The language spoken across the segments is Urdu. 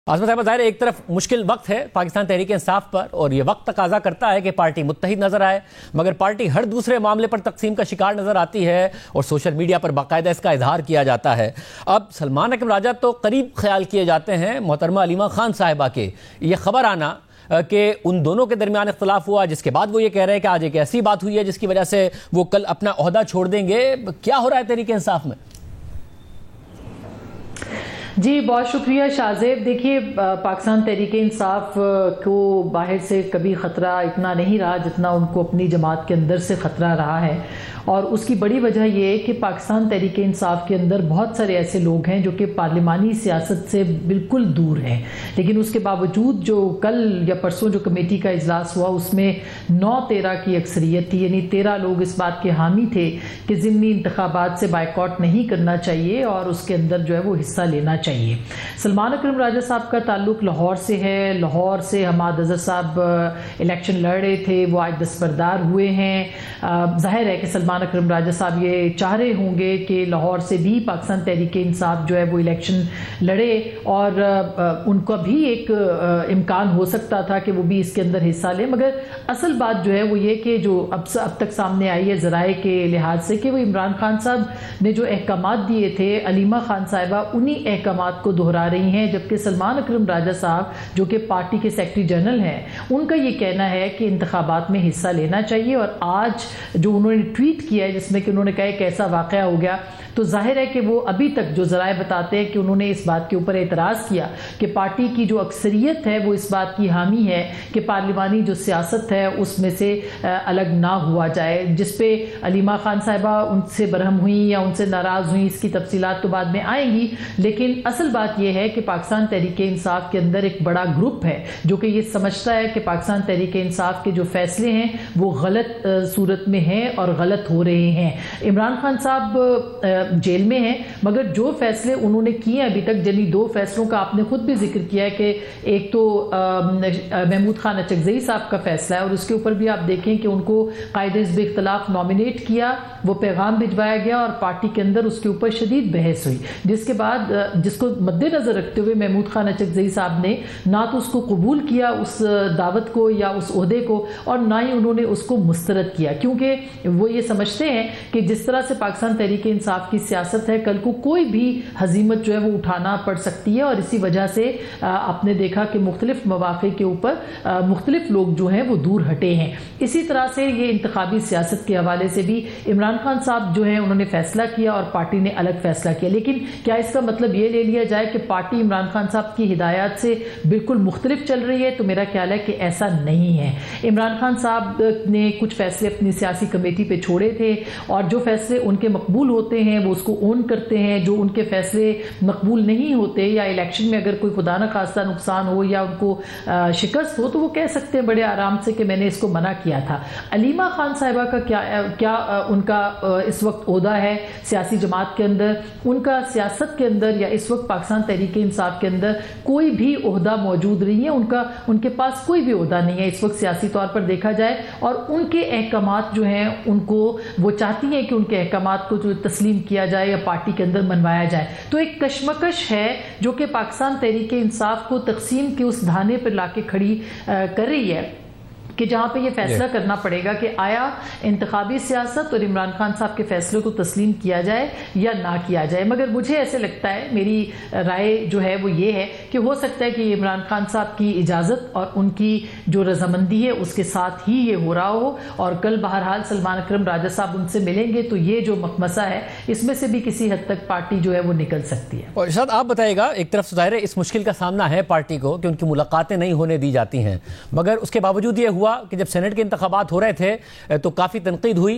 عاصمت احمد، ظاہر ایک طرف مشکل وقت ہے پاکستان تحریک انصاف پر اور یہ وقت تقاضا کرتا ہے کہ پارٹی متحد نظر آئے، مگر پارٹی ہر دوسرے معاملے پر تقسیم کا شکار نظر آتی ہے اور سوشل میڈیا پر باقاعدہ اس کا اظہار کیا جاتا ہے۔ اب سلمان اکرم راجہ تو قریب خیال کیے جاتے ہیں محترمہ علیمہ خان صاحبہ کے، یہ خبر آنا کہ ان دونوں کے درمیان اختلاف ہوا جس کے بعد وہ یہ کہہ رہے ہیں کہ آج ایک ایسی بات ہوئی ہے جس کی وجہ سے وہ کل اپنا عہدہ چھوڑ دیں گے، کیا ہو رہا ہے تحریک انصاف میں؟ جی بہت شکریہ شاہزیب۔ دیکھیے پاکستان تحریک انصاف کو باہر سے کبھی خطرہ اتنا نہیں رہا جتنا ان کو اپنی جماعت کے اندر سے خطرہ رہا ہے، اور اس کی بڑی وجہ یہ ہے کہ پاکستان تحریک انصاف کے اندر بہت سارے ایسے لوگ ہیں جو کہ پارلیمانی سیاست سے بالکل دور ہیں، لیکن اس کے باوجود جو کل یا پرسوں جو کمیٹی کا اجلاس ہوا اس میں 9-13 کی اکثریت تھی، یعنی 13 لوگ اس بات کے حامی تھے کہ ضمنی انتخابات سے بائیکاٹ نہیں کرنا چاہیے اور اس کے اندر جو ہے وہ حصہ لینا چاہیے۔ سلمان اکرم راجہ صاحب کا تعلق لاہور سے ہے، لاہور سے حماد اظہر صاحب الیکشن لڑ رہے تھے، وہ آج دستبردار ہوئے ہیں۔ ظاہر ہے کہ سلمان اکرم راجہ صاحب یہ چاہ رہے ہوں گے کہ لاہور سے بھی پاکستان تحریک انصاف جو ہے وہ الیکشن لڑے، اور ان کا بھی ایک امکان ہو سکتا تھا کہ وہ بھی اس کے اندر حصہ لیں، مگر اصل بات جو ہے وہ یہ کہ جو اب تک سامنے آئی ہے ذرائع کے لحاظ سے کہ وہ عمران خان صاحب نے جو احکامات دیے تھے، علیمہ خان صاحبہ انہی احکامات کو دہرا رہی ہیں، جبکہ سلمان اکرم راجہ صاحب جو کہ پارٹی کے سیکرٹری جنرل ہیں ان کا یہ کہنا ہے کہ انتخابات میں حصہ لینا چاہیے۔ اور آج جو انہوں نے ٹویٹ کیا ہے جس میں کہ انہوں نے کہا ایک ایسا واقعہ ہو گیا، تو ظاہر ہے کہ وہ ابھی تک جو ذرائع بتاتے ہیں کہ انہوں نے اس بات کے اوپر اعتراض کیا کہ پارٹی کی جو اکثریت ہے وہ اس بات کی حامی ہے کہ پارلیمانی جو سیاست ہے اس میں سے الگ نہ ہوا جائے، جس پہ علیمہ خان صاحبہ ان سے برہم ہوئیں یا ان سے ناراض ہوئیں، اس کی تفصیلات تو بعد میں آئیں گی، لیکن اصل بات یہ ہے کہ پاکستان تحریک انصاف کے اندر ایک بڑا گروپ ہے جو کہ یہ سمجھتا ہے کہ پاکستان تحریک انصاف کے جو فیصلے ہیں وہ غلط صورت میں ہیں اور غلط ہو رہے ہیں۔ عمران خان صاحب جیل میں ہیں، مگر جو فیصلے انہوں نے کیے ابھی تک، یعنی 2 فیصلوں کا آپ نے خود بھی ذکر کیا ہے کہ ایک تو محمود خان اچکزئی صاحب کا فیصلہ ہے اور اس کے اوپر بھی آپ دیکھیں کہ ان کو قائد حزب اختلاف نامینیٹ کیا، وہ پیغام بھجوایا گیا اور پارٹی کے اندر اس کے اوپر شدید بحث ہوئی، جس کے بعد جس کو مد نظر رکھتے ہوئے محمود خان اچکزئی صاحب نے نہ تو اس کو قبول کیا اس دعوت کو یا اس عہدے کو، اور نہ ہی انہوں نے اس کو مسترد کیا، کیونکہ وہ یہ سمجھتے ہیں کہ جس طرح سے پاکستان تحریک انصاف کی سیاست ہے کل کو کوئی بھی ہزیمت جو ہے وہ اٹھانا پڑ سکتی ہے، اور اسی وجہ سے آپ نے دیکھا کہ مختلف مواقع کے اوپر مختلف لوگ جو ہیں وہ دور ہٹے ہیں۔ اسی طرح سے یہ انتخابی سیاست کے حوالے سے بھی عمران خان صاحب جو ہیں انہوں نے فیصلہ کیا اور پارٹی نے الگ فیصلہ کیا، لیکن کیا اس کا مطلب یہ لے لیا جائے کہ پارٹی عمران خان صاحب کی ہدایات سے بالکل مختلف چل رہی ہے؟ تو میرا خیال ہے کہ ایسا نہیں ہے۔ عمران خان صاحب نے کچھ فیصلے اپنی سیاسی کمیٹی پہ چھوڑے تھے، اور جو فیصلے ان کے مقبول ہوتے ہیں وہ اس کو اون کرتے ہیں، جو ان کے فیصلے مقبول نہیں ہوتے یا الیکشن میں اگر کوئی خدا نہ خواستہ نقصان ہو یا ان کو شکست ہو تو وہ کہہ سکتے ہیں بڑے آرام سے کہ میں نے اس کو منع کیا تھا۔ علیمہ خان صاحبہ کا کیا ان کا اس وقت عہدہ ہے سیاسی جماعت کے اندر؟ ان کا سیاست کے اندر یا اس وقت پاکستان تحریک انصاف کے اندر کوئی بھی عہدہ موجود نہیں ہے، ان کے پاس کوئی بھی عہدہ نہیں ہے اس وقت سیاسی طور پر دیکھا جائے، اور ان کے احکامات جو ہیں ان کو وہ چاہتی ہیں کہ ان کے احکامات کو جو تسلیم کیا جائے یا پارٹی کے اندر منوایا جائے۔ تو ایک کشمکش ہے جو کہ پاکستان تحریک انصاف کو تقسیم کے اس دھانے پر لا کے کھڑی کر رہی ہے کہ جہاں پہ یہ فیصلہ کرنا پڑے گا کہ آیا انتخابی سیاست اور عمران خان صاحب کے فیصلے کو تسلیم کیا جائے یا نہ کیا جائے۔ مگر مجھے ایسے لگتا ہے، میری رائے جو ہے وہ یہ ہے کہ ہو سکتا ہے کہ عمران خان صاحب کی اجازت اور ان کی جو رضامندی ہے اس کے ساتھ ہی یہ ہو رہا ہو، اور کل بہرحال سلمان اکرم راجہ صاحب ان سے ملیں گے تو یہ جو مخمسہ ہے اس میں سے بھی کسی حد تک پارٹی جو ہے وہ نکل سکتی ہے۔ اور ارشاد آپ بتائیے گا، ایک طرف ظاہر ہے اس مشکل کا سامنا ہے پارٹی کو کہ ان کی ملاقاتیں نہیں ہونے دی جاتی ہیں، مگر اس کے باوجود یہ ہوا کہ جب سینٹ کے انتخابات ہو رہے تھے تو کافی تنقید ہوئی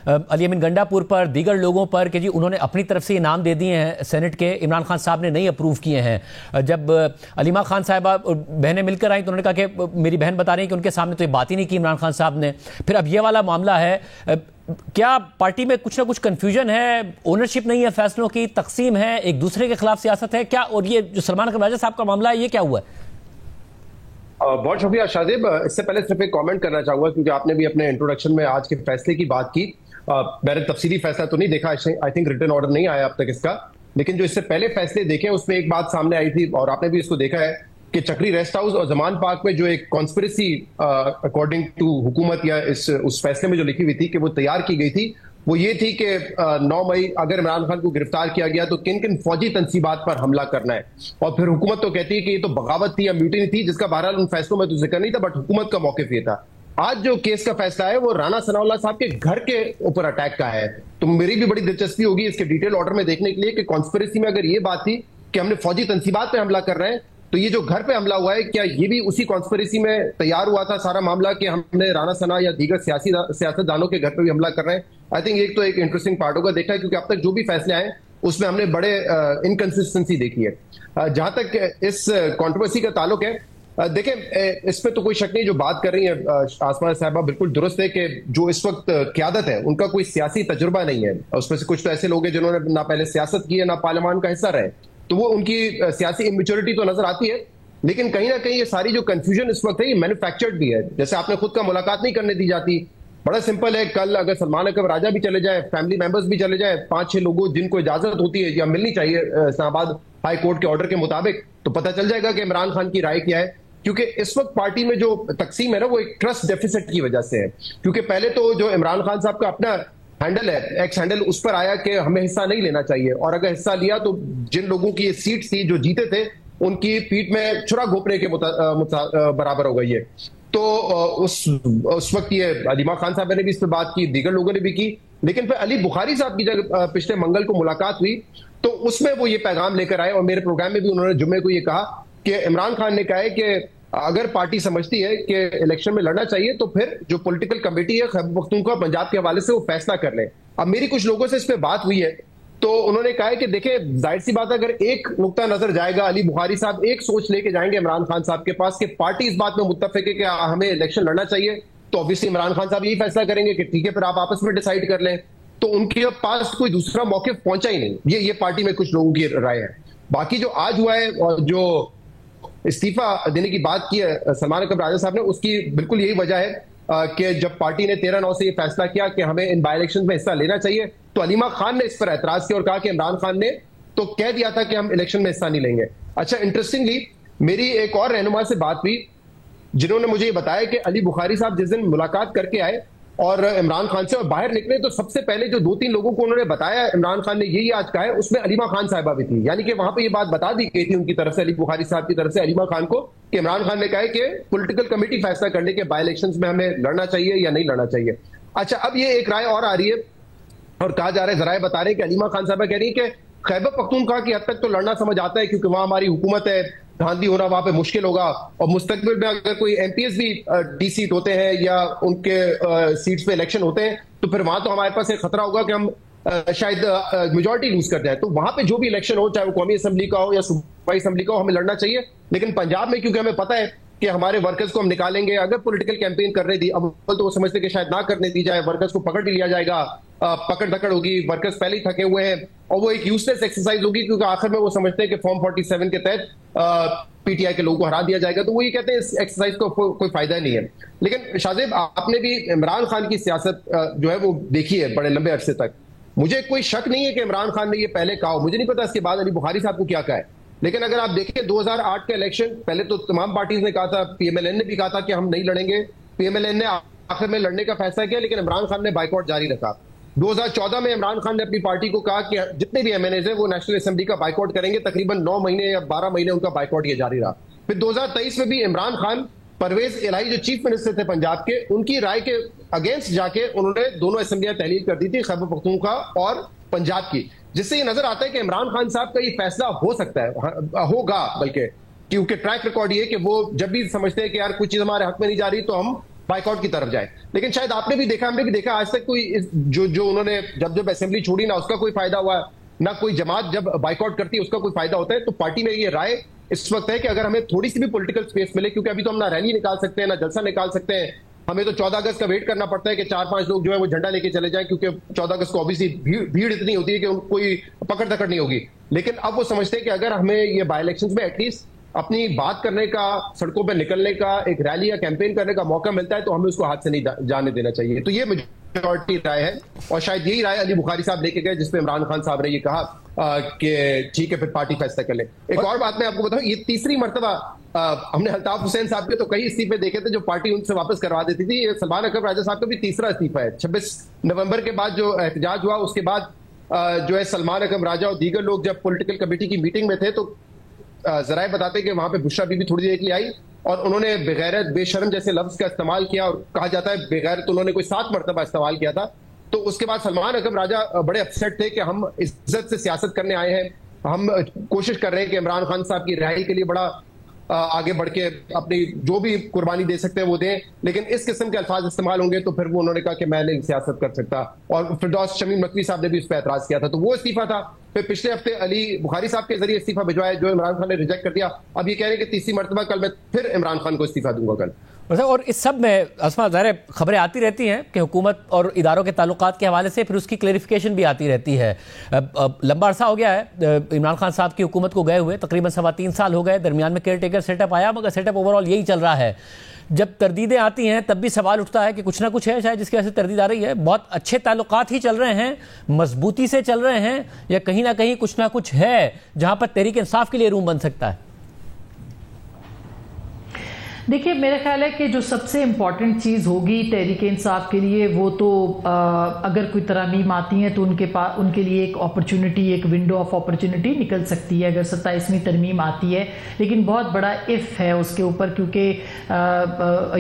علی امین گنڈا پور پر، دیگر لوگوں پر کہ جی انہوں نے اپنی طرف سے یہ نام دے دیے ہیں سینٹ کے، عمران خان صاحب نے نہیں اپروو کیے ہیں۔ جب علیمہ خان صاحبہ بہنیں مل کر آئیں تو انہوں نے کہا کہ میری بہن بتا رہی ہیں کہ ان کے سامنے تو یہ بات ہی نہیں کی عمران خان صاحب نے۔ پھر اب یہ والا معاملہ ہے، کیا پارٹی میں کچھ نہ کچھ کنفیوژن ہے، اونرشپ نہیں ہے، فیصلوں کی تقسیم ہے، ایک دوسرے کے خلاف سیاست ہے کیا؟ اور یہ جو سلمان اکرم راجہ صاحب کا معاملہ ہے یہ کیا ہوا ہے؟ بہت شکریہ شاہزیب۔ اس سے پہلے صرف ایک کامنٹ کرنا چاہوں گا کیونکہ آپ نے بھی اپنے انٹروڈکشن میں آج کے فیصلے کی بات کی۔ میں نے تفصیلی فیصلہ تو نہیں دیکھا، آئی تھنک ریٹن آرڈر نہیں آیا اب تک اس کا، لیکن جو اس سے پہلے فیصلے دیکھے اس میں ایک بات سامنے آئی تھی اور آپ نے بھی اس کو دیکھا ہے کہ چکری ریسٹ ہاؤس اور زمان پارک میں جو ایک کانسپریسی اکارڈنگ ٹو حکومت یا اس فیصلے میں جو لکھی ہوئی تھی کہ وہ تیار کی گئی تھی وہ یہ تھی کہ 9 مئی اگر عمران خان کو گرفتار کیا گیا تو کن کن فوجی تنصیبات پر حملہ کرنا ہے، اور پھر حکومت تو کہتی ہے کہ یہ تو بغاوت تھی یا میوٹنی تھی، جس کا بہرحال ان فیصلوں میں تو ذکر نہیں تھا، بٹ حکومت کا موقف یہ تھا۔ آج جو کیس کا فیصلہ ہے وہ رانا ثناء اللہ صاحب کے گھر کے اوپر اٹیک کا ہے، تو میری بھی بڑی دلچسپی ہوگی اس کے ڈیٹیل آرڈر میں دیکھنے کے لیے کہ کانسپریسی میں اگر یہ بات تھی کہ ہم نے فوجی تنصیبات پہ حملہ کر رہے ہیں، تو یہ جو گھر پہ حملہ ہوا ہے کیا یہ بھی اسی کانسپریسی میں تیار ہوا تھا سارا معاملہ کہ ہم نے رانا ثناء یا دیگر سیاست دانوں کے گھر پہ بھی حملہ کر رہے ہیں؟ آئی تھنک ایک تو ایک انٹرسٹنگ پارٹ ہوگا دیکھا ہے، کیونکہ اب تک جو بھی فیصلے آئے اس میں ہم نے بڑے انکنسسٹنسی دیکھی ہے۔ جہاں تک اس کنٹروورسی کا تعلق ہے، دیکھیں اس پہ تو کوئی شک نہیں، جو بات کر رہی ہیں آسماء صاحبہ بالکل درست ہے کہ جو اس وقت قیادت ہے ان کا کوئی سیاسی تجربہ نہیں ہے، اس میں سے کچھ تو ایسے لوگ ہیں جنہوں نے نہ پہلے سیاست کی ہے نہ پارلیمان کا حصہ رہے، تو وہ ان کی سیاسی اممیچورٹی تو نظر آتی ہے، لیکن کہیں نہ کہیں یہ ساری جو کنفیوژن اس وقت ہے یہ مینوفیکچرڈ بھی ہے۔ جیسے آپ نے خود کا ملاقات نہیں کرنے دی جاتی، بڑا سمپل ہے، کل اگر سلمان اکرم راجہ بھی چلے جائے، فیملی ممبرز بھی چلے جائے، 5-6 لوگوں جن کو اجازت ہوتی ہے یا ملنی چاہیے اسلام آباد ہائی کورٹ کے آرڈر کے مطابق، تو پتہ چل جائے گا کہ عمران خان کی رائے کیا ہے۔ کیونکہ اس وقت پارٹی میں جو تقسیم ہے نا وہ ایک ٹرسٹ ڈیفیسٹ کی وجہ سے ہے، کیونکہ پہلے تو جو عمران خان صاحب کا اپنا ہینڈل ہے، ایکس ہینڈل، اس پر آیا کہ ہمیں حصہ نہیں لینا چاہیے، اور اگر حصہ لیا تو جن لوگوں کی یہ سیٹ تھی جو جیتے تھے ان کی پیٹ میں چھرا گھونپنے کے برابر ہو گئی ہے۔ تو اس وقت یہ علیمہ خان صاحب نے بھی اس پہ بات کی، دیگر لوگوں نے بھی کی، لیکن پھر علی بخاری صاحب کی جب پچھلے منگل کو ملاقات ہوئی تو اس میں وہ یہ پیغام لے کر آئے، اور میرے پروگرام میں بھی انہوں نے جمعے کو یہ کہا کہ عمران خان نے کہا ہے کہ اگر پارٹی سمجھتی ہے کہ الیکشن میں لڑنا چاہیے تو پھر جو پولیٹیکل کمیٹی ہے خیبر پختونخوا پنجاب کے حوالے سے وہ فیصلہ کر لیں۔ اب میری کچھ لوگوں سے اس پہ بات ہوئی ہے تو انہوں نے کہا ہے کہ دیکھیں ظاہر سی بات ہے اگر ایک نقطہ نظر جائے گا، علی بخاری صاحب ایک سوچ لے کے جائیں گے عمران خان صاحب کے پاس کہ پارٹی اس بات میں متفق ہے کہ ہمیں الیکشن لڑنا چاہیے، تو obviously عمران خان صاحب یہی فیصلہ کریں گے کہ ٹھیک ہے پھر آپ آپس میں ڈیسائیڈ کر لیں، تو ان کے پاس کوئی دوسرا موقف پہنچا ہی نہیں۔ یہ پارٹی میں کچھ لوگوں کی رائے ہے۔ باقی جو آج ہوا ہے اور جو استعفیٰ دینے کی بات کی ہے سلمان اکرم راجہ صاحب نے، اس کی بالکل یہی وجہ ہے کہ جب پارٹی نے 13/9 سے یہ فیصلہ کیا کہ ہمیں ان بائی الیکشن میں حصہ لینا چاہیے، تو علیمہ خان نے اس پر اعتراض کیا اور کہا کہ عمران خان نے تو کہہ دیا تھا کہ ہم الیکشن میں حصہ نہیں لیں گے۔ اچھا، انٹرسٹنگلی میری ایک اور رہنما سے بات ہوئی جنہوں نے مجھے یہ بتایا کہ علی بخاری صاحب جس دن ملاقات کر کے آئے اور عمران خان سے اور باہر نکلے تو سب سے پہلے جو 2-3 لوگوں کو انہوں نے بتایا عمران خان نے یہی آج کہا ہے، اس میں علیمہ خان صاحبہ بھی تھی، یعنی کہ وہاں پہ یہ بات بتا دی گئی تھی ان کی طرف سے، علی بخاری صاحب کی طرف سے علیمہ خان کو، کہ عمران خان نے کہا ہے کہ پولیٹیکل کمیٹی فیصلہ کرنے کے بائی الیکشنز میں ہمیں لڑنا چاہیے یا نہیں لڑنا چاہیے۔ اچھا، اب یہ ایک رائے اور آ رہی ہے اور کہا جا رہا ہے، ذرائع بتا رہے ہیں کہ علیمہ خان صاحبہ کہہ رہی ہیں کہ خیبر پختونخوا کی حد تک تو لڑنا سمجھ آتا ہے کیونکہ وہاں ہماری حکومت ہے، دھاندلی ہونا وہاں پہ مشکل ہوگا، اور مستقبل میں اگر کوئی ایم پی ایس بھی ڈی سیٹ ہوتے ہیں یا ان کے سیٹس پہ الیکشن ہوتے ہیں تو پھر وہاں تو ہمارے پاس ایک خطرہ ہوگا کہ ہم شاید میجورٹی لوز کر جائیں، تو وہاں پہ جو بھی الیکشن ہو چاہے وہ قومی اسمبلی کا ہو یا صوبائی اسمبلی کا ہو ہمیں لڑنا چاہیے۔ لیکن پنجاب میں کیونکہ ہمیں پتہ ہے کہ ہمارے ورکرز کو ہم نکالیں گے، اگر پولیٹیکل کیمپین کرنے دی، اب تو وہ سمجھتے کہ شاید نہ کرنے دی جائے، ورکرز کو پکڑ لیا جائے گا، پکڑ دھکڑ ہوگی، ورکرز پہلے ہی تھکے ہوئے ہیں اور وہ ایک یوزلیس ایکسرسائز ہوگی کیونکہ آخر میں وہ سمجھتے ہیں کہ فارم 47 کے تحت پی ٹی آئی کے لوگوں کو ہرا دیا جائے گا، تو وہ یہ کہتے ہیں اس ایکسرسائز کو کوئی فائدہ نہیں ہے۔ لیکن شاہزیب آپ نے بھی عمران خان کی سیاست جو ہے وہ دیکھی ہے بڑے لمبے عرصے تک، مجھے کوئی شک نہیں ہے کہ عمران خان نے یہ پہلے کہا ہو، مجھے نہیں پتا اس کے بعد علی بخاری صاحب کو کیا کہا ہے، لیکن اگر آپ دیکھیں 2008 کا الیکشن پہلے تو تمام پارٹیز نے کہا تھا، پی ایم ایل این نے بھی کہا تھا کہ ہم نہیں لڑیں گے، پی ایم ایل این نے آخر میں لڑنے کا فیصلہ کیا، لیکن عمران خان نے بائیکاٹ جاری رکھا۔ 2014 میں عمران خان نے اپنی پارٹی کو کہا کہ جتنے بھی ایم این ایز ہیں وہ نیشنل اسمبلی کا بائیکاٹ کریں گے، تقریباً 9 مہینے یا 12 مہینے ان کا بائیکاٹ یہ جاری رہا۔ پھر 2023 میں بھی عمران خان پرویز الہی جو چیف منسٹر تھے پنجاب کے، ان کی رائے کے اگینسٹ جا کے انہوں نے دونوں اسمبلیاں تحلیل کر دی تھی، خیبر پختونخوا اور پنجاب کی، جس سے یہ نظر آتا ہے کہ عمران خان صاحب کا یہ فیصلہ ہو سکتا ہے، ہوگا بلکہ، کیونکہ ٹریک ریکارڈ یہ ہے کہ وہ جب بھی سمجھتے ہیں کہ یار کچھ چیز ہمارے حق میں نہیں جا رہی تو ہم بائیکاٹ کی طرف جائیں۔ لیکن شاید آپ نے بھی دیکھا، ہم نے بھی دیکھا، آج تک کوئی جو انہوں نے جب اسمبلی چھوڑی نہ اس کا کوئی فائدہ ہوا، نہ کوئی جماعت جب بائیکاٹ کرتی ہے اس کا کوئی فائدہ ہوتا ہے۔ تو پارٹی میں یہ رائے اس وقت ہے کہ اگر ہمیں تھوڑی سی بھی پولیٹیکل سپیس ملے، کیونکہ ابھی تو ہم نہ ریلی نکال سکتے ہیں نہ جلسہ نکال سکتے ہیں، ہمیں تو 14 اگست کا ویٹ کرنا پڑتا ہے کہ 4-5 لوگ جو ہے وہ جھنڈا لے کے چلے جائیں، کیونکہ 14 اگست کو اوبیسلی بھیڑ اتنی ہوتی ہے کہ کوئی پکڑ دھکڑ نہیں ہوگی۔ لیکن اب وہ سمجھتے ہیں کہ اگر ہمیں یہ بائی الیکشنز میں ایٹ لیسٹ اپنی بات کرنے کا، سڑکوں پہ نکلنے کا، ایک ریلی یا کیمپین کرنے کا موقع ملتا ہے تو ہمیں اس کو ہاتھ سے نہیں جانے دینا چاہیے۔ تو یہ میجورٹی رائے ہے اور شاید یہی رائے علی بخاری صاحب لے کے گئے جس پہ عمران خان صاحب نے یہ کہا کہ ٹھیک ہے پھر پارٹی فیصلہ کر لے. ایک اور بات میں آپ کو بتاؤں, یہ تیسری مرتبہ ہم نے الطاف حسین صاحب کے تو کئی استعفے دیکھے تھے جو پارٹی ان سے واپس کروا دیتی تھی. سلمان اکرم راجہ صاحب کا بھی تیسرا استعفیٰ ہے. 26 نومبر کے بعد جو احتجاج ہوا اس کے بعد جو ہے سلمان اکرم راجہ اور دیگر لوگ جب پولیٹیکل کمیٹی کی میٹنگ میں تھے تو ذرائع بتاتے کہ وہاں پہ بشرا بی بی تھوڑی دیر کے لیے آئی اور انہوں نے بغیرت, بے شرم جیسے لفظ کا استعمال کیا, اور کہا جاتا ہے بغیرت انہوں نے کوئی 7 مرتبہ استعمال کیا تھا. تو اس کے بعد سلمان اکرم راجہ بڑے اپسیٹ تھے کہ ہم عزت سے سیاست کرنے آئے ہیں, ہم کوشش کر رہے ہیں کہ عمران خان صاحب کی رہائی کے لیے بڑا آگے بڑھ کے اپنی جو بھی قربانی دے سکتے ہیں وہ دیں, لیکن اس قسم کے الفاظ استعمال ہوں گے تو پھر وہ انہوں نے کہا کہ میں نہیں سیاست کر سکتا. اور فردوس شمیم نقوی صاحب نے بھی اس پہ اعتراض کیا تھا, تو وہ استعفیٰ تھا. پھر پچھلے ہفتے علی بخاری صاحب کے ذریعے استعفیٰ بھجوایا جو عمران خان نے ریجیکٹ کر دیا. اب یہ کہہ رہے ہیں کہ تیسری مرتبہ کل میں پھر عمران خان کو استعفیٰ دوں گا کل. اور اس سب میں اسما ظاہر خبریں آتی رہتی ہیں کہ حکومت اور اداروں کے تعلقات کے حوالے سے پھر اس کی کلیریفیکیشن بھی آتی رہتی ہے. لمبا عرصہ ہو گیا ہے عمران خان صاحب کی حکومت کو گئے ہوئے, تقریباً 3.25 سال ہو گئے, درمیان میں کیئر ٹیکر سیٹ اپ آیا, مگر سیٹ اپ اوور آل یہی چل رہا ہے. جب تردیدیں آتی ہیں تب بھی سوال اٹھتا ہے کہ کچھ نہ کچھ ہے شاید جس کی وجہ سے تردید آ رہی ہے. بہت اچھے تعلقات ہی چل رہے ہیں, مضبوطی سے چل رہے ہیں, یا کہیں نہ کہیں کچھ نہ کچھ ہے جہاں پر تحریک انصاف کے لیے روم بن سکتا ہے؟ دیکھیے میرا خیال ہے کہ جو سب سے امپورٹنٹ چیز ہوگی تحریک انصاف کے لیے وہ تو اگر کوئی ترامیم آتی ہیں تو ان کے لیے ایک اپرچونٹی, ایک ونڈو آف اپرچونٹی نکل سکتی ہے اگر 27ویں ترمیم آتی ہے. لیکن بہت بڑا اف ہے اس کے اوپر, کیونکہ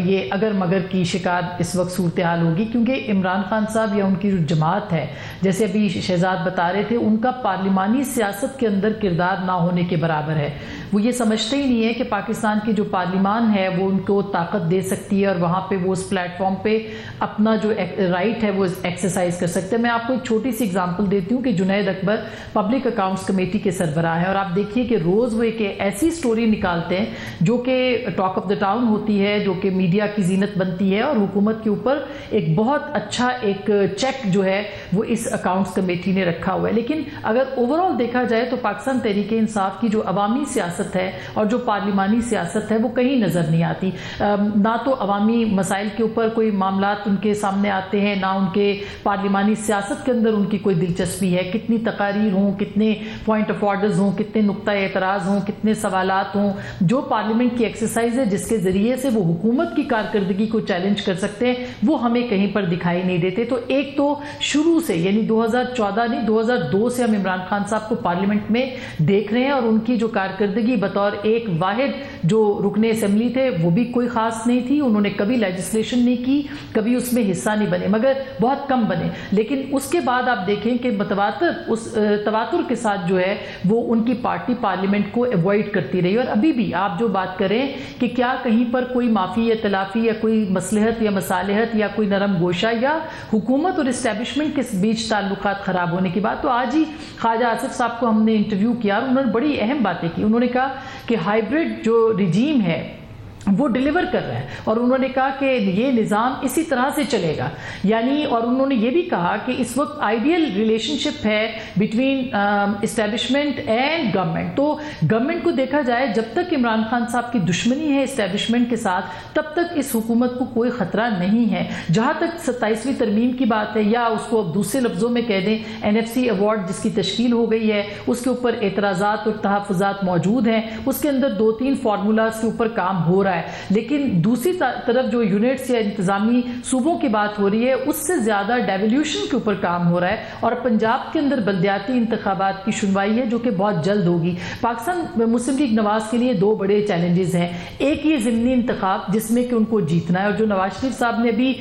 یہ اگر مگر کی شکار اس وقت صورتحال ہوگی, کیونکہ عمران خان صاحب یا ان کی جو جماعت ہے, جیسے ابھی شہزاد بتا رہے تھے, ان کا پارلیمانی سیاست کے اندر کردار نہ ہونے کے برابر ہے. وہ یہ سمجھتے ہی نہیں ہے کہ پاکستان کی جو پارلیمان ہے وہ ان کو طاقت دے سکتی ہے اور وہاں پہ وہ اس پلیٹ فارم پہ اپنا جو رائٹ ہے وہ ایکسرسائز کر سکتے ہیں. میں آپ کو ایک چھوٹی سی اگزامپل دیتی ہوں کہ جنید اکبر پبلک اکاؤنٹس کمیٹی کے سربراہ ہیں, اور آپ دیکھیے کہ روز وہ ایک ایسی سٹوری نکالتے ہیں جو کہ ٹاک آف دا ٹاؤن ہوتی ہے, جو کہ میڈیا کی زینت بنتی ہے, اور حکومت کے اوپر ایک بہت اچھا ایک چیک جو ہے وہ اس اکاؤنٹس کمیٹی نے رکھا ہوا ہے. لیکن اگر اوور آل دیکھا جائے تو پاکستان تحریک انصاف کی جو عوامی سیاست ہے اور جو پارلیمانی سیاست ہے وہ کہیں نظر نہیں آتی. نہ تو عوامی مسائل کے اوپر کوئی معاملات ان کے سامنے آتے ہیں, نہ ان کے پارلیمانی سیاست کے اندر ان کی کوئی دلچسپی ہے. کتنی تقاریر ہوں, کتنے پوائنٹ آف آرڈرز ہوں, کتنے نقطہ اعتراض ہوں, کتنے سوالات ہوں, جو پارلیمنٹ کی ایکسرسائز ہے جس کے ذریعے سے وہ حکومت کی کارکردگی کو چیلنج کر سکتے ہیں, وہ ہمیں کہیں پر دکھائی نہیں دیتے. تو ایک تو شروع سے یعنی 2014 نہیں 2002 سے ہم عمران خان صاحب کو پارلیمنٹ میں دیکھ رہے ہیں, اور ان کی جو کارکردگی بطور ایک واحد جو رکن اسمبلی تھے وہ بھی کوئی خاص نہیں تھی. انہوں نے کبھی لیجسلیشن نہیں کی, کبھی اس میں حصہ نہیں بنے, مگر بہت کم بنے. لیکن اس کے بعد آپ دیکھیں کہ تواتر کے ساتھ جو ہے وہ ان کی پارٹی پارلیمنٹ کو ایوائڈ کرتی رہی. اور ابھی بھی آپ جو بات کریں کہ کیا کہیں پر کوئی معافی یا تلافی یا کوئی مصلحت یا مصالحت یا کوئی نرم گوشہ یا حکومت اور اسٹیبلشمنٹ کے بیچ تعلقات خراب ہونے کی بات, تو آج ہی خواجہ آصف صاحب کو ہم نے انٹرویو کیا اور انہوں نے بڑی اہم باتیں کی. انہوں نے کہا کہ ہائیبرڈ جو رجیم ہے وہ ڈیلیور کر رہا ہے, اور انہوں نے کہا کہ یہ نظام اسی طرح سے چلے گا. یعنی اور انہوں نے یہ بھی کہا کہ اس وقت آئیڈیل ریلیشن شپ ہے بٹوین اسٹیبلشمنٹ اینڈ گورنمنٹ. تو گورنمنٹ کو دیکھا جائے جب تک عمران خان صاحب کی دشمنی ہے اسٹیبلشمنٹ کے ساتھ تب تک اس حکومت کو کوئی خطرہ نہیں ہے. جہاں تک 27ویں ترمیم کی بات ہے, یا اس کو دوسرے لفظوں میں کہہ دیں NFC ایوارڈ جس کی تشکیل ہو گئی ہے, اس کے اوپر اعتراضات اور تحفظات موجود ہیں, اس کے اندر 2-3 فارمولاز کے اوپر کام ہو رہا ہے. لیکن دوسری طرف جو یونٹس یا انتظامی صوبوں کی بات ہو رہی ہے اس سے زیادہ ڈیولیوشن کے اوپر کام ہو رہا ہے. اور پنجاب کے اندر بلدیاتی انتخابات کی سنوائی ہے جو کہ بہت جلد ہوگی. پاکستان مسلم لیگ نواز کے لیے 2 بڑے چیلنجز ہیں. ایک یہ ضمنی انتخاب جس میں کہ ان کو جیتنا ہے, اور جو نواز شریف صاحب نے ابھی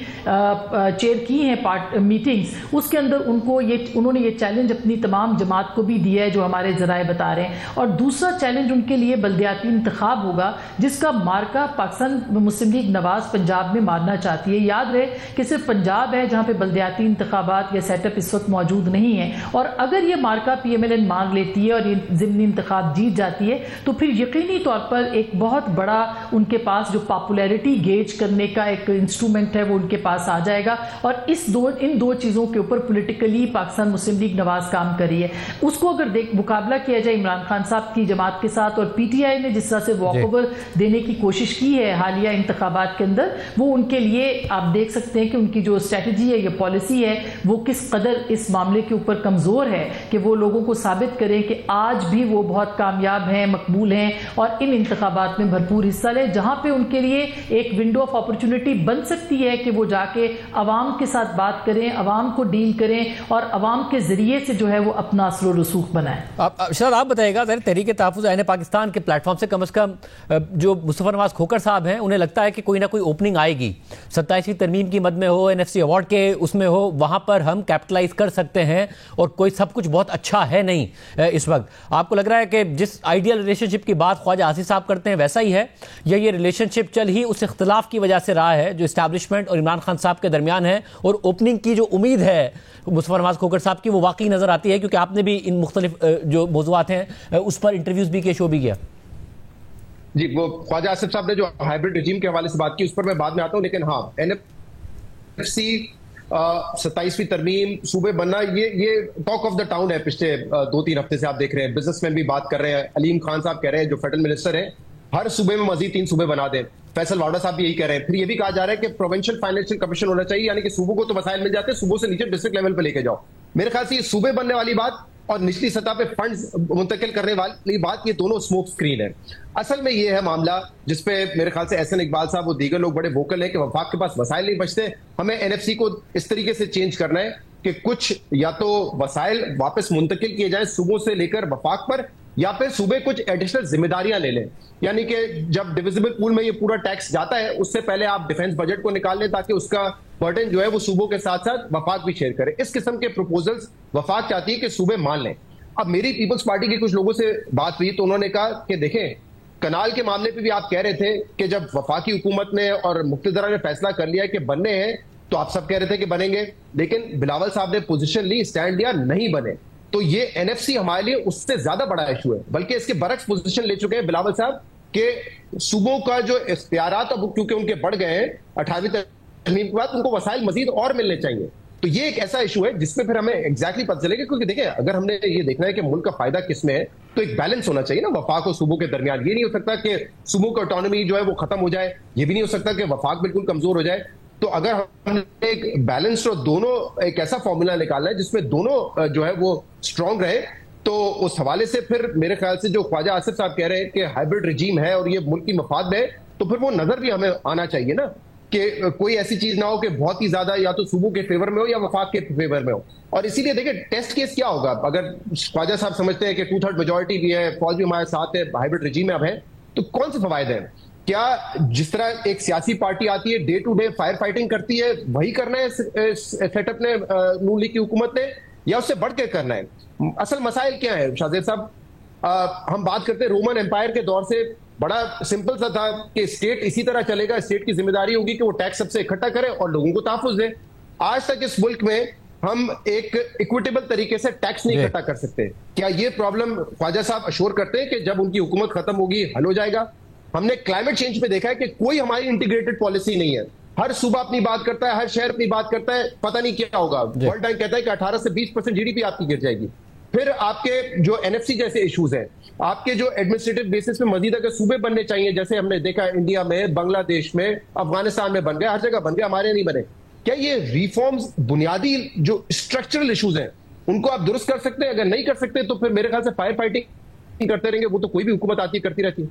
چیئر کی ہیں میٹنگز, اس کے اندر انہوں نے یہ چیلنج اپنی تمام جماعت کو بھی دیا ہے جو ہمارے ذرائع بتا رہے ہیں. اور دوسرا چیلنج ان کے لیے بلدیاتی انتخاب ہوگا جس کا مارکا پاکستان مسلم لیگ نواز پنجاب میں مارنا چاہتی ہے. یاد رہے کہ صرف پنجاب ہے جہاں پہ بلدیاتی انتخابات یا سیٹ اپ اس وقت موجود نہیں ہے, اور اگر یہ مارکا PMLN مان لیتی ہے اور یہ ضمنی انتخاب جیت جاتی ہے تو پھر یقینی طور پر ایک بہت بڑا ان کے پاس جو پاپولیرٹی گیج کرنے کا ایک انسٹرومنٹ ہے وہ ان کے پاس آ جائے گا. اور ان دو چیزوں کے اوپر پولیٹیکلی پاکستان مسلم لیگ نواز کام کر رہی ہے. اس کو اگر مقابلہ کیا جائے عمران خان صاحب کی جماعت کے ساتھ, اور PTI نے جس طرح سے واک اوور دینے کی کوشش کوشش کی ہے حالیہ انتخابات کے اندر، وہ ان کے لیے آپ دیکھ سکتے ہیں کہ ان کی جو اسٹریٹجی ہے یا پالیسی ہے وہ کس قدر اس معاملے کے اوپر کمزور ہے کہ وہ لوگوں کو ثابت کریں کہ آج بھی وہ بہت کامیاب ہیں، مقبول ہیں، اور ان انتخابات میں بھرپور حصہ لیں جہاں پہ ان کے لیے ایک ونڈو آف اپرچونٹی بن سکتی ہے کہ وہ جا کے عوام کے ساتھ بات کریں، عوام کو ڈیل کریں اور عوام کے ذریعے سے جو ہے وہ اپنا اثر و رسوخ بنائیں۔ شاید آپ بتائیے گا، تحریک تحفظ عین پاکستان کے پلیٹ فارم سے کم از کم جو مصطفیٰ نواز کھوکر صاحب ہیں انہیں لگتا ہے کہ کوئی نہ کوئی اوپننگ آئے گی، 27ویں ترمیم کی مد میں ہو، NFC ایوارڈ کے اس میں ہو، وہاں پر ہم کیپٹلائز کر سکتے ہیں، اور کوئی سب کچھ بہت اچھا ہے نہیں اس وقت۔ آپ کو لگ رہا ہے کہ جس آئیڈیل ریلیشن شپ کی بات خواجہ آصف صاحب کرتے ہیں ویسا ہی ہے، یا یہ ریلیشن شپ چل ہی اس اختلاف کی وجہ سے رہا ہے جو اسٹیبلشمنٹ اور عمران خان صاحب کے درمیان ہے، اور اوپننگ کی جو امید ہے مصطفیٰ نواز کھوکر صاحب کی وہ واقعی نظر آتی ہے؟ کیونکہ آپ نے بھی ان مختلف جو موضوعات ہیں اس پر انٹرویوز بھی کیے، شو بھی کیا۔ جی، وہ خواجہ آصف صاحب نے جو ہائبرڈ رجیم کے حوالے سے بات کی اس پر میں بعد میں آتا ہوں، لیکن ہاں NFC 27ویں ترمیم صوبے بننا یہ ٹاک آف دا ٹاؤن ہے پچھلے 2-3 ہفتے سے۔ آپ دیکھ رہے ہیں بزنس مین بھی بات کر رہے ہیں، علیم خان صاحب کہہ رہے ہیں جو فیڈرل منسٹر ہیں ہر صوبے میں مزید 3 صوبے بنا دیں، فیصل واڈا صاحب بھی یہی کہہ رہے ہیں۔ پھر یہ بھی کہا جا رہا ہے کہ پروونشل فائنینشیل کمیشن ہونا چاہیے، یعنی کہ صوبوں کو تو وسائل مل جاتے ہیں، صوبوں سے نیچے ڈسٹرکٹ لیول پہ لے کے جاؤ۔ میرے خیال سے یہ صوبے بننے والی بات اور نچلی سطح پہ فنڈز منتقل کرنے والی بات، یہ دونوں اسموک سکرین ہے۔ اصل میں یہ ہے معاملہ جس پہ میرے خیال سے احسن اقبال صاحب اور دیگر لوگ بڑے ووکل ہیں کہ وفاق کے پاس وسائل نہیں بچتے، ہمیں NFC کو اس طریقے سے چینج کرنا ہے کہ کچھ یا تو وسائل واپس منتقل کیے جائیں صوبوں سے لے کر وفاق پر، یا پھر صوبے کچھ ایڈیشنل ذمہ داریاں لے لیں، یعنی کہ جب ڈویزبل پول میں یہ پورا ٹیکس جاتا ہے اس سے پہلے آپ ڈیفنس بجٹ کو نکال لیں تاکہ اس کا برڈن جو ہے وہ صوبوں کے ساتھ ساتھ وفاق بھی شیئر کرے۔ اس قسم کے پروپوزلز وفاق چاہتی ہے کہ صوبے مان لیں۔ اب میری پیپلز پارٹی کے کچھ لوگوں سے بات ہوئی تو انہوں نے کہا کہ دیکھیں کنال کے معاملے پہ بھی آپ کہہ رہے تھے کہ جب وفاقی حکومت نے اور مقتدرہ نے فیصلہ کر لیا کہ بننے ہیں تو آپ سب کہہ رہے تھے کہ بنیں گے، لیکن بلاول صاحب نے پوزیشن لی، اسٹینڈ لیا، نہیں بنے۔ تو یہ NFC ہمارے لیے اس سے زیادہ بڑا ایشو ہے، بلکہ اس کے برعکس پوزیشن لے چکے ہیں بلاول صاحب کہ صوبوں کا جو اختیارات اب کیونکہ ان کے بڑھ گئے ہیں 28ویں ترمیم کے بعد، ان کو وسائل مزید اور ملنے چاہیے۔ تو یہ ایک ایسا ایشو ہے جس پہ پھر ہمیں ایگزیکٹلی پتہ چلے گا، کیونکہ دیکھیں اگر ہم نے یہ دیکھنا ہے کہ ملک کا فائدہ کس میں ہے تو ایک بیلنس ہونا چاہیے نا وفاق اور صوبوں کے درمیان۔ یہ نہیں ہو سکتا کہ صوبوں کا آٹونومی جو ہے وہ ختم ہو جائے، یہ بھی نہیں ہو سکتا کہ وفاق بالکل کمزور ہو جائے۔ تو اگر ہم نے ایک بیلنس اور دونوں ایک ایسا فارمولا نکالنا ہے جس میں دونوں جو ہے وہ اسٹرانگ رہے، تو اس حوالے سے پھر میرے خیال سے جو خواجہ آصف صاحب کہہ رہے ہیں کہ ہائبرڈ رجیم ہے اور یہ ملک کی مفاد میں ہے، تو پھر وہ نظر بھی ہمیں آنا چاہیے نا کہ کوئی ایسی چیز نہ ہو کہ بہت ہی زیادہ یا تو صوبوں کے فیور میں ہو یا وفاق کے فیور میں ہو۔ اور اسی لیے دیکھیں ٹیسٹ کیس کیا ہوگا، اگر خواجہ صاحب سمجھتے ہیں کہ 2/3 میجورٹی بھی ہے، فوج بھی ہمارے ساتھ ہے، ہائبرڈ رجیم میں اب ہے، تو کون سے فوائد ہیں؟ کیا جس طرح ایک سیاسی پارٹی آتی ہے day to day fire fighting کرتی ہے وہی کرنا ہے سیٹ اپ نے نون لیگ کی حکومت نے، یا اس سے بڑھ کے کرنا ہے؟ اصل مسائل کیا ہیں شاہزیب صاحب؟ ہم بات کرتے ہیں رومن امپائر کے دور سے بڑا سمپل سا تھا کہ اسٹیٹ اسی طرح چلے گا، اسٹیٹ کی ذمہ داری ہوگی کہ وہ ٹیکس سب سے اکٹھا کرے اور لوگوں کو تحفظ دے۔ آج تک اس ملک میں ہم ایک ایکویٹیبل طریقے سے ٹیکس نہیں اکٹھا کر سکتے۔ کیا یہ پرابلم خواجہ صاحب اشور کرتے ہیں کہ جب ان کی حکومت ختم ہوگی حل ہو جائے گا؟ ہم نے کلائمیٹ چینج پہ دیکھا ہے کہ کوئی ہماری انٹیگریٹڈ پالیسی نہیں ہے، ہر صوبہ اپنی بات کرتا ہے، ہر شہر اپنی بات کرتا ہے، پتہ نہیں کیا ہوگا۔ ورلڈ بینک کہتا ہے کہ 18 سے 20% GDP آپ کی گر جائے گی۔ پھر آپ کے جو NFC جیسے ایشوز ہیں، آپ کے جو ایڈمنسٹریٹو بیسس پہ مزید اگر صوبے بننے چاہیے، جیسے ہم نے دیکھا انڈیا میں، بنگلہ دیش میں، افغانستان میں بن گئے، ہر جگہ بن گئے، ہمارے نہیں بنے۔ کیا یہ ریفارمز بنیادی جو اسٹرکچرل ایشوز ہیں ان کو آپ درست کر سکتے ہیں؟ اگر نہیں کر سکتے تو پھر میرے خیال سے فائر فائٹنگ کرتے رہیں گے، وہ تو کوئی بھی حکومت آتی ہے کرتی رہتی ہے۔